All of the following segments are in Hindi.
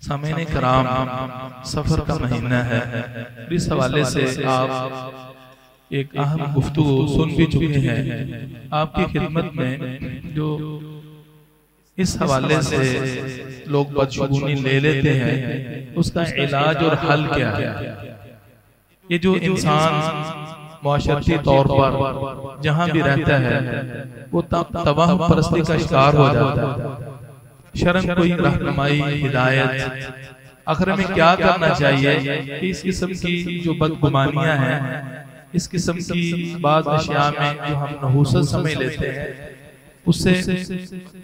सामईन कराम, सफर का महीना है। इस हवाले से आप एक अहम गुफ्तगू सुन भी चुके हैं। आपकी खिदमत में जो इस हवाले से लोग बदशगुनी ले लेते हैं, उसका इलाज और हल क्या है। ये जो इंसान मुआशरती तौर पर जहां भी रहता है वो तबाह परस्ती का शिकार हो जाता है। शर्म कोई रहनुमाई हिदायत, आखिर में क्या करना चाहिए कि इस किस्म की जो बदगुमानियां हैं, इस किस्म की बात अशिया में जो हम नहूसत समझ लेते हैं, उससे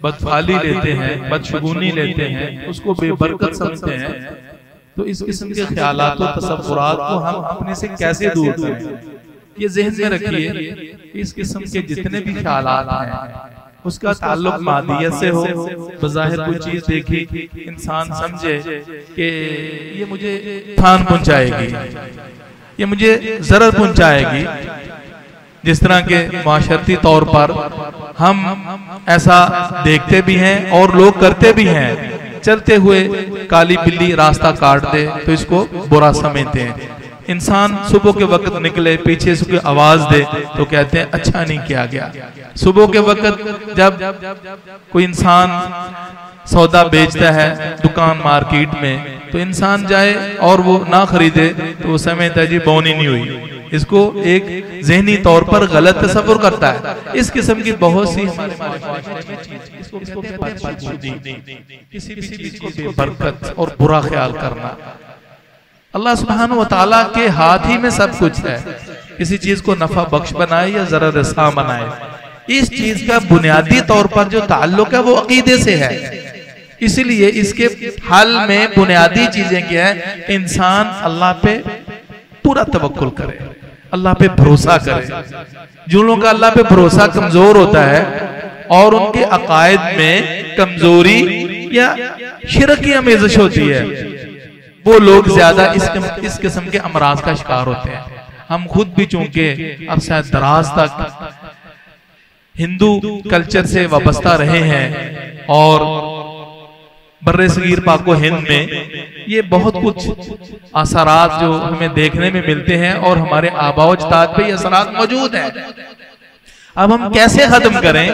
बदफाली लेते हैं, बदशगुनी लेते हैं, उसको बेबरकत समझते हैं, तो इस किस्म के ख्यालात और तसव्वुरात को हम अपने से कैसे दूर करें। ये ज़हन में रखिए, इस किस्म के जितने भी ख्यालात हैं उसका ताल्लुक मादियत से हो। बज़ाहिर कोई चीज देखी, इंसान समझे कि ये मुझे नुकसान पहुंचाएगी, ये मुझे जरर पहुंचाएगी। जिस तरह के माशरती तौर पर हम ऐसा देखते भी हैं और लोग करते भी हैं। चलते हुए काली बिल्ली रास्ता काट दे तो इसको बुरा समझते हैं। इंसान सुबह के वक्त निकले, पीछे से कोई आवाज दे तो कहते हैं अच्छा नहीं किया गया। सुबह के वक्त जब कोई इंसान सौदा बेचता है दुकान मार्केट में, तो इंसान जाए और वो ना खरीदे तो वो समझता है जी बोनी नहीं हुई। इसको एक ज़हनी तौर पर गलत तस्वुर करता है। इस किस्म की बहुत सी किसी भी चीज को बेबरकत और बुरा ख्याल करना। अल्लाह सुब्हानहू व तआला के हाथ ही में सब कुछ है। किसी चीज को नफा बख्श बनाए या जरा रसा बनाए, इस चीज का बुनियादी तौर पर जो ताल्लुक है वो अकीदे से है। इसलिए इसके हल में बुनियादी चीजें क्या है, इंसान अल्लाह पे पूरा तवक्कुल करे, अल्लाह पे भरोसा करे। जिन लोगों का अल्लाह पे भरोसा कमजोर होता है और उनके अकायद में कमजोरी या शिरक की आमेज़श होती है, वो लोग ज्यादा इस किस्म के अमराज का शिकार होते हैं। हम खुद भी चूंकि अब शायद दराज तक हिंदू कल्चर से वाबस्ता रहे हैं और बर्रे सगीर पाको हिंद में ये बहुत कुछ असरात जो हमें देखने में मिलते हैं और हमारे आबाओ अजदाद पे ये असरात मौजूद हैं। अब हम कैसे खत्म करें,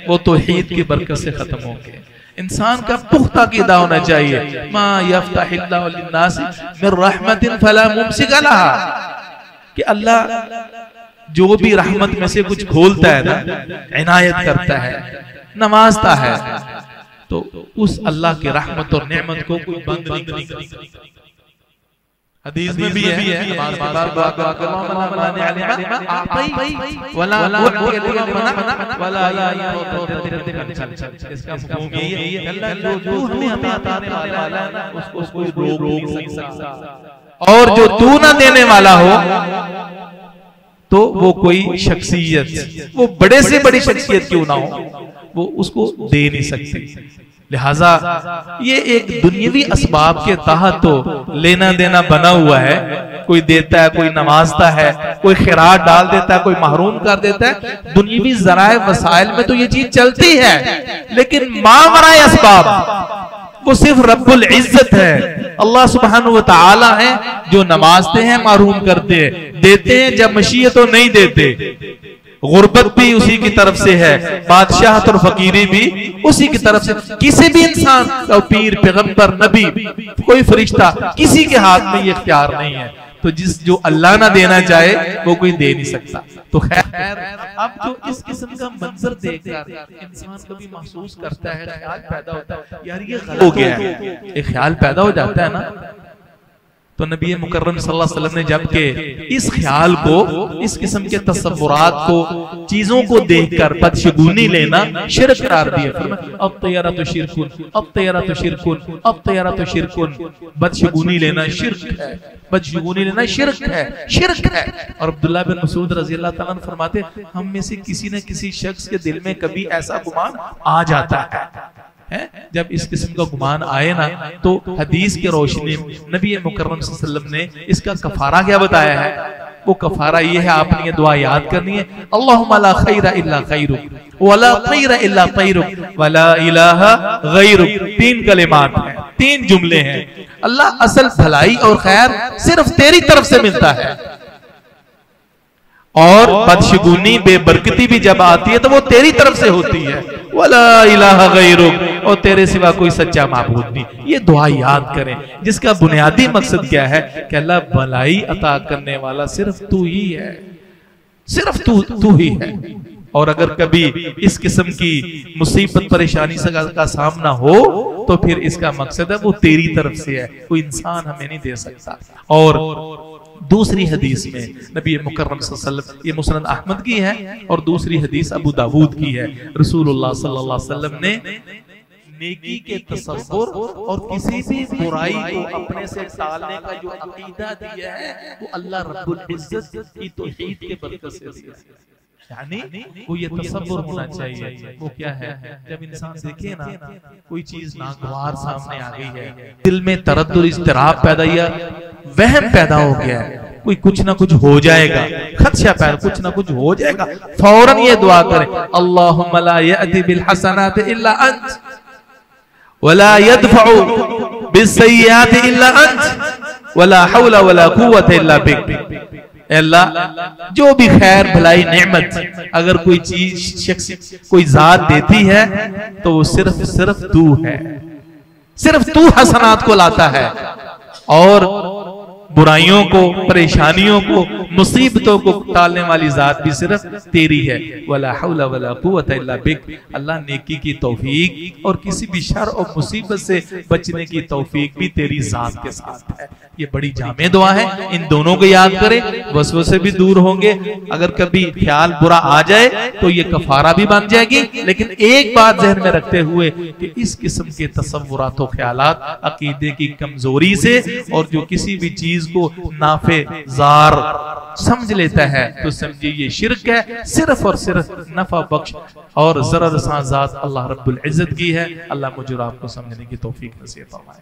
वो तौहीद की बरकत से खत्म होंगे। इंसान का पुख्ता कीदा होना चाहिए, मा यफ्ताहिल्लाहु लिन्नासी मिन रहमतिन फला मुमसिक लहा, कि अल्लाह जो भी रहमत में से कुछ खोलता है ना, इनायत करता है, नवाजता है, तो उस अल्लाह की रहमत और नेमत को कोई बंद नहीं कर सकता। हदीस में भी है, और जो तू ना देने वाला हो तो वो कोई शख्सियत, वो बड़े से बड़ी शख्सियत क्यों ना हो, वो उसको दे नहीं सकती। लिहाजा ये एक दुनियावी असबाब के तहत तो लेना देना बना हुआ है। कोई देता है, कोई नवाजता है, कोई खैरात डाल देता है, कोई महरूम कर देता है। दुनियावी ज़राए वसाइल में तो ये चीज चलती है, लेकिन मावराए असबाब वो सिर्फ रब्बुल इज्जत है, अल्लाह सुब्हानहू व तआला है जो नवाजते हैं, महरूम करते हैं, देते हैं जब मशीयत तो नहीं देते। गुर्बत भी उसी की तरफ से है, बादशाहत और फकीरी भी उसी की तरफ से। किसी भी इंसान का पीर, पैगंबर, नबी, कोई फरिश्ता, किसी के हाथ में ये इख्तियार नहीं है। तो जो अल्लाह ना देना चाहे वो कोई दे नहीं सकता। तो खैर, अब जो इस किस्म का मंजर देखकर इंसान कभी महसूस करता है, ख्याल पैदा होता है, यार ये गलत हो गया है, एक ख्याल पैदा हो जाता है ना। तो नबी मुकर्रम सल्लल्लाहु अलैहि वसल्लम ने जबकि इस ख्याल को, इस किस्म के तसव्वुरात को, चीजों को देखकर बदशगुनी लेना शिरक करार दिया। अब तैयारा तो शिरकुन, अब तैयारा तो शिरकुन, अब तैयारा तो शिरकुन। बदशगुनी लेना शिरक है, बदशगुनी लेना शिरक है, शिरक है। और अब्दुल्लाह बिन मसूद रज़ी अल्लाह तआला अन्हु फरमाते, हम में से किसी न किसी शख्स के दिल में कभी ऐसा गुमान आ जाता है। जब इस किस्म का गुमान आए ना, तो हदीस की रोशनी नबी मुकर्रम सल्लल्लाहु अलैहि वसल्लम ने इसका कफारा क्या बताया है। वो कफारा ये है, आपने ये दुआ याद करनी है, अल्लाहुम्मा ला खैरा इल्ला खैरुक वला खैरा इल्ला खैरुक वला इलाहा गैरुक। 3 कलिमात हैं, 3 जुमले हैं। अल्लाह असल भलाई और खैर सिर्फ तेरी तरफ से मिलता है, और बदशगुनी बेबरकती भी जब आती है तो वो तेरी तरफ से होती है। वला इलाहा गैरुक, और तेरे सिवा कोई सच्चा माबूद नहीं। ये दुआ याद करें, जिसका बुनियादी मकसद क्या है कि अल्लाह भलाई अता करने वाला सिर्फ तू ही है, सिर्फ तू ही है। और अगर कभी इस किस्म की मुसीबत परेशानी का सामना हो तो फिर इसका मकसद है वो तेरी तरफ से है, कोई इंसान हमें नहीं दे सकता। और दूसरी हदीस में नबी मुकर्रम सल्लल्लाहु अलैहि वसल्लम, ये मुस्नद अहमद की है और दूसरी हदीस अबू दाऊद की है, रसूलुल्लाह सल्लल्लाहु अलैहि वसल्लम ने नेकी के तसव्वुर और किसी भी बुराई को अपने से टालने का जो अकीदा दिया है वो अल्लाह रब्बुल इज्जत की तौहीद के बरकत से दिया है। यानी वो ये तसव्वुर होना चाहिए, वो क्या है, जब इंसान देखे ना कोई चीज नागवार सामने आ गई है, दिल में तरद्दुद इज़्तिराब पैदा या वहम पैदा हो गया है, कोई कुछ ना कुछ हो जाएगा, खदशा पैदा, कुछ ना कुछ हो जाएगा, फौरन ये दुआ करें, अल्लाहुम्मा ला यअति बिल हसनाति इल्ला अंत वला यदफउ बिस्सय्याति इल्ला अंत वला हौला वला कुव्वता इल्ला बिक। अल्लाह जो भी खैर भलाई नेमत अगर कोई चीज शख्स कोई जात देती है तो वो सिर्फ तू है, सिर्फ तू हसनात को लाता है, और बुराइयों को, परेशानियों को, मुसीबतों को टालने वाली जात भी सिर्फ तेरी है। वला हौला वला कुव्वता इल्ला बिक। अल्लाह नेकी की तौफीक और किसी भी शर और मुसीबत से बचने की तौफीक भी तेरी जात के साथ है। ये बड़ी जामे दुआ है, इन दोनों को याद करें, वसवसे भी दूर होंगे। अगर कभी ख्याल बुरा आ जाए तो ये कफारा भी बन जाएगी। लेकिन एक बात जहन में रखते हुए कि इस किस्म के तसव्वुरात और ख्यालात अकीदे की कमजोरी से, और जो किसी भी चीज को नाफेजार समझ लेता है तो समझिए ये शिरक है, सिर्फ और सिर्फ नफा बख्श और ज़रर साज़ात अल्लाह रब्बुल इज्जत की है। अल्लाह मुझे आपको समझने की तौफीक नसीब फरमाए।